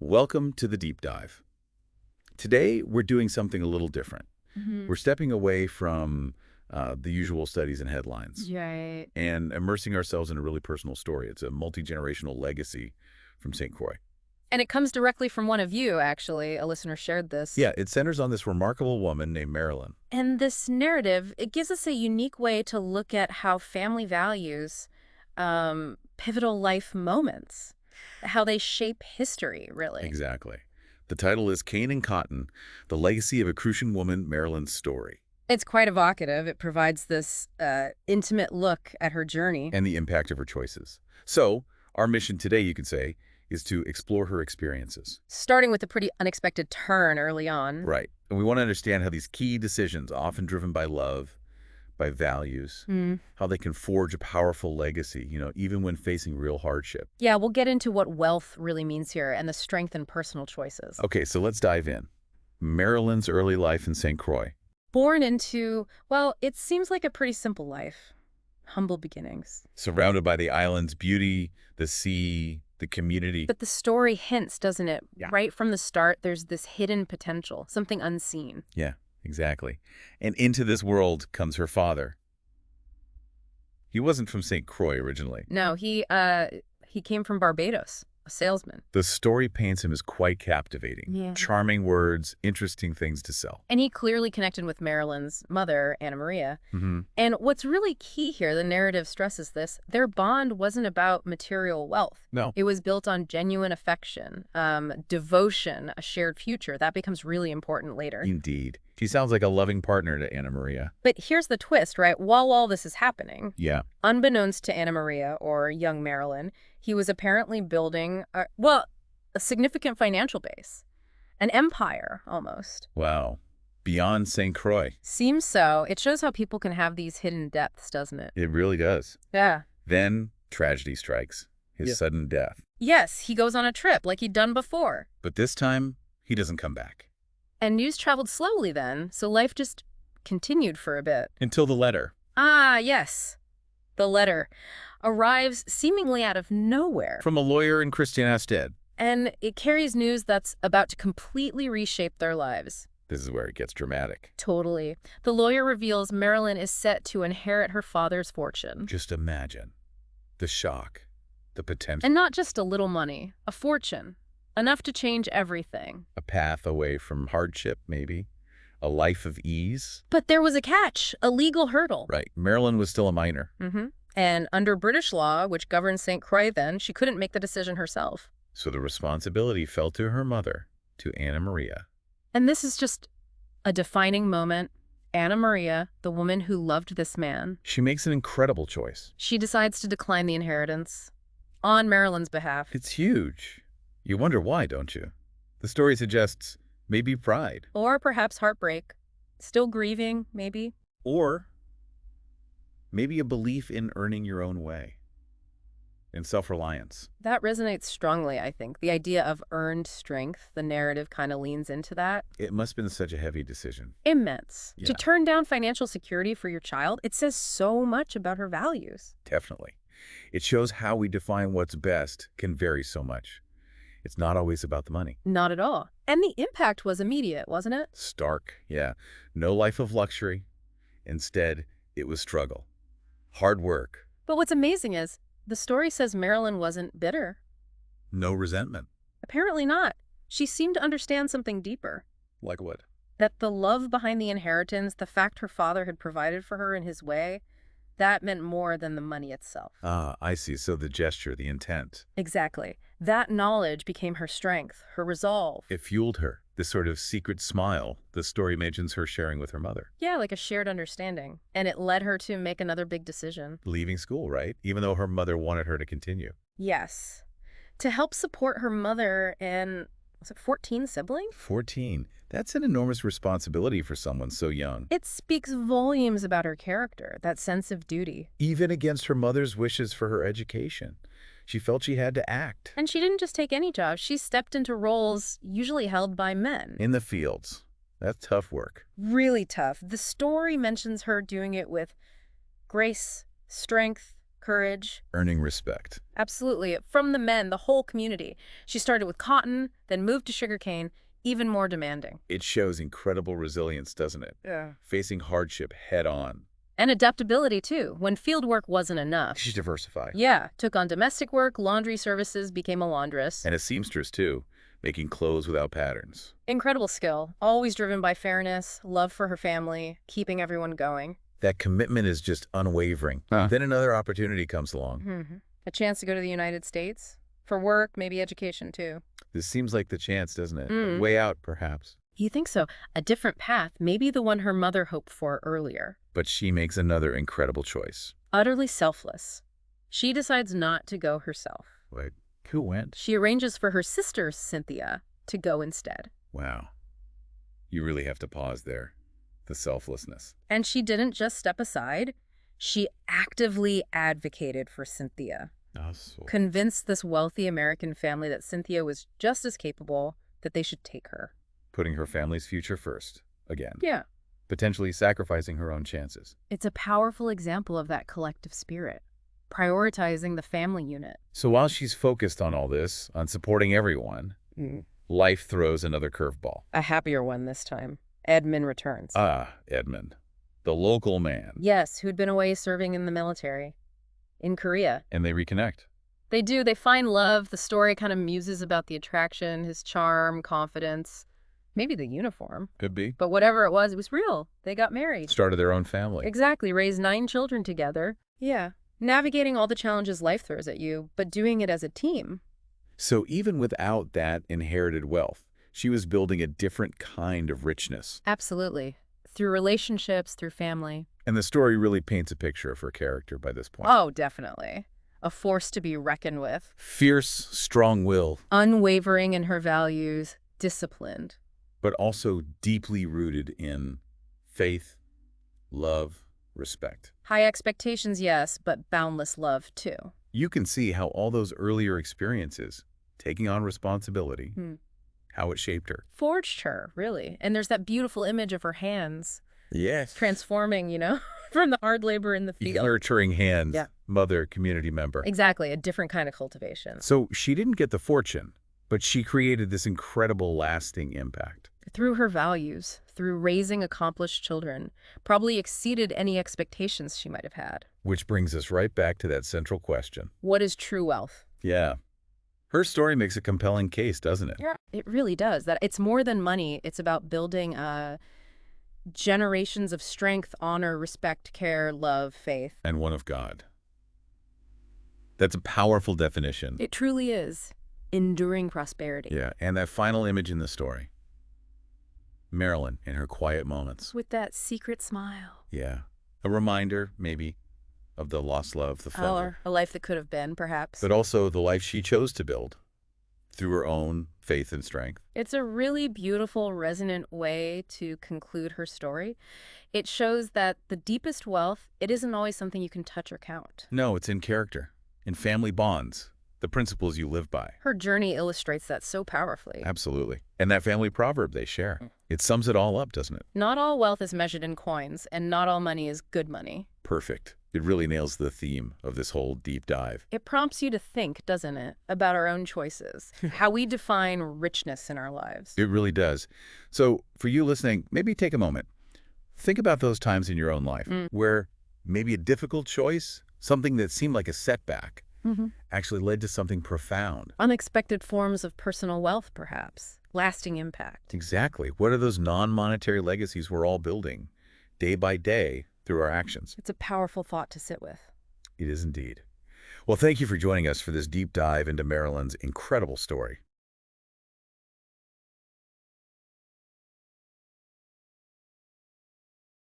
Welcome to the deep dive. Today, we're doing something a little different. We're stepping away from the usual studies and headlines Right. and immersing ourselves in a really personal story. It's a multi-generational legacy from St. Croix. And it comes directly from one of you, actually. A listener shared this. Yeah, it centers on this remarkable woman named Marilyn. And this narrative, it gives us a unique way to look at how family values pivotal life moments, how they shape history, really. Exactly. The title is Cane and Cotton, The Legacy of a Cruzan Woman, Marilyn's Story. It's quite evocative. It provides this intimate look at her journey. And the impact of her choices. So, our mission today, you could say, is to explore her experiences. Starting with a pretty unexpected turn early on. Right. And we want to understand how these key decisions, often driven by love, by values, how they can forge a powerful legacy, even when facing real hardship. Yeah, we'll get into what wealth really means here and the strength in personal choices. Okay, so let's dive in. Marilyn's early life in St. Croix. Born into, well, it seems like a pretty simple life. Humble beginnings. Surrounded by the island's beauty, the sea, the community. But the story hints, doesn't it? Yeah. Right from the start, there's this hidden potential, something unseen. Yeah, exactly. And into this world comes her father. He wasn't from St. Croix originally. No, he came from Barbados, a salesman. The story paints him as quite captivating. Yeah. Charming words, interesting things to sell. And he clearly connected with Marilyn's mother, Anna Maria. Mm-hmm. And what's really key here, the narrative stresses this, their bond wasn't about material wealth. No. It was built on genuine affection, devotion, a shared future. That becomes really important later. Indeed. She sounds like a loving partner to Anna Maria. But here's the twist, right? While all this is happening, Yeah. unbeknownst to Anna Maria or young Marilyn, he was apparently building, a significant financial base. An empire, almost. Wow. Beyond St. Croix. Seems so. It shows how people can have these hidden depths, doesn't it? It really does. Yeah. Then tragedy strikes. His sudden death. Yes, he goes on a trip like he'd done before. But this time, he doesn't come back. And news traveled slowly then, so life just continued for a bit. Until the letter. Ah, yes. The letter arrives seemingly out of nowhere. From a lawyer in Christiansted. And it carries news that's about to completely reshape their lives. This is where it gets dramatic. Totally. The lawyer reveals Marilyn is set to inherit her father's fortune. Just imagine. The shock. The potential. And not just a little money, a fortune. Enough to change everything. A path away from hardship, maybe. A life of ease. But there was a catch, a legal hurdle. Right. Marilyn was still a minor. And under British law, which governed St. Croix then, she couldn't make the decision herself. So the responsibility fell to her mother, to Anna Maria. And this is just a defining moment. Anna Maria, the woman who loved this man. She makes an incredible choice. She decides to decline the inheritance on Marilyn's behalf. It's huge. You wonder why, don't you? The story suggests maybe pride. Or perhaps heartbreak. Still grieving, maybe. Or maybe a belief in earning your own way. In self-reliance. That resonates strongly, I think. The idea of earned strength, the narrative kind of leans into that. It must have been such a heavy decision. Immense. Yeah. To turn down financial security for your child, it says so much about her values. Definitely. It shows how we define what's best can vary so much. It's not always about the money. Not at all. And the impact was immediate, wasn't it? Stark, yeah. No life of luxury. Instead, it was struggle. Hard work. But what's amazing is, the story says Marilyn wasn't bitter. No resentment. Apparently not. She seemed to understand something deeper. Like what? That the love behind the inheritance, the fact her father had provided for her in his way, that meant more than the money itself. Ah, I see. So the gesture, the intent. Exactly. That knowledge became her strength, her resolve. It fueled her. This sort of secret smile the story mentions her sharing with her mother. Yeah, like a shared understanding. And it led her to make another big decision. Leaving school, right? Even though her mother wanted her to continue. Yes. To help support her mother and, was it 14 siblings? 14. That's an enormous responsibility for someone so young. It speaks volumes about her character, that sense of duty. Even against her mother's wishes for her education. She felt she had to act. And she didn't just take any job. She stepped into roles usually held by men. In the fields. That's tough work. Really tough. The story mentions her doing it with grace, strength, courage. Earning respect. Absolutely. From the men, the whole community. She started with cotton, then moved to sugarcane, even more demanding. It shows incredible resilience, doesn't it? Yeah. Facing hardship head on. And adaptability, too, when field work wasn't enough. She's diversified. Yeah, took on domestic work, laundry services, became a laundress. And a seamstress, too, making clothes without patterns. Incredible skill, always driven by fairness, love for her family, keeping everyone going. That commitment is just unwavering. Then another opportunity comes along. A chance to go to the United States? For work, maybe education, too. This seems like the chance, doesn't it? A way out, perhaps. You think so? A different path, maybe the one her mother hoped for earlier. But she makes another incredible choice. Utterly selfless. She decides not to go herself. Wait, who went? She arranges for her sister, Cynthia, to go instead. Wow. You really have to pause there. The selflessness. And she didn't just step aside. She actively advocated for Cynthia. Convinced this wealthy American family that Cynthia was just as capable, that they should take her. Putting her family's future first, again. Yeah. Potentially sacrificing her own chances. It's a powerful example of that collective spirit, prioritizing the family unit. So while she's focused on all this, on supporting everyone, life throws another curveball. A happier one this time. Edmund returns. Edmund. The local man. Yes, who'd been away serving in the military. In Korea. And they reconnect. They do. They find love. The story kind of muses about the attraction, his charm, confidence. Maybe the uniform. Could be. But whatever it was real. They got married. Started their own family. Exactly. Raised 9 children together. Yeah. Navigating all the challenges life throws at you, but doing it as a team. So even without that inherited wealth, she was building a different kind of richness. Absolutely. Through relationships, through family. And the story really paints a picture of her character by this point. Oh, definitely. A force to be reckoned with. Fierce, strong-willed. Unwavering in her values. Disciplined. But also deeply rooted in faith, love, respect. High expectations, yes, but boundless love, too. You can see how all those earlier experiences, taking on responsibility, how it shaped her. Forged her, really. And there's that beautiful image of her hands. Yes. Transforming, from the hard labor in the field. Nurturing hands. Yeah. Mother, community member. Exactly, a different kind of cultivation. So she didn't get the fortune, but she created this incredible lasting impact. Through her values, through raising accomplished children, probably exceeded any expectations she might have had. Which brings us right back to that central question. What is true wealth? Yeah. Her story makes a compelling case, doesn't it? Yeah, it really does. That it's more than money. It's about building generations of strength, honor, respect, care, love, faith. And one of God. That's a powerful definition. It truly is. Enduring prosperity. Yeah, and that final image in the story. Marilyn in her quiet moments. With that secret smile. Yeah. A reminder, maybe, of the lost love, the father. Or a life that could have been, perhaps. But also the life she chose to build through her own faith and strength. It's a really beautiful, resonant way to conclude her story. It shows that the deepest wealth, it isn't always something you can touch or count. No, it's in character, in family bonds, the principles you live by. Her journey illustrates that so powerfully. Absolutely. And that family proverb they share. It sums it all up, doesn't it? Not all wealth is measured in coins, and not all money is good money. Perfect. It really nails the theme of this whole deep dive. It prompts you to think, doesn't it, about our own choices, how we define richness in our lives. It really does. So for you listening, maybe take a moment. Think about those times in your own life where maybe a difficult choice, something that seemed like a setback, actually led to something profound. Unexpected forms of personal wealth, perhaps. Lasting impact. Exactly. What are those non-monetary legacies we're all building day by day through our actions? It's a powerful thought to sit with. It is indeed. Well, thank you for joining us for this deep dive into Marilyn's incredible story.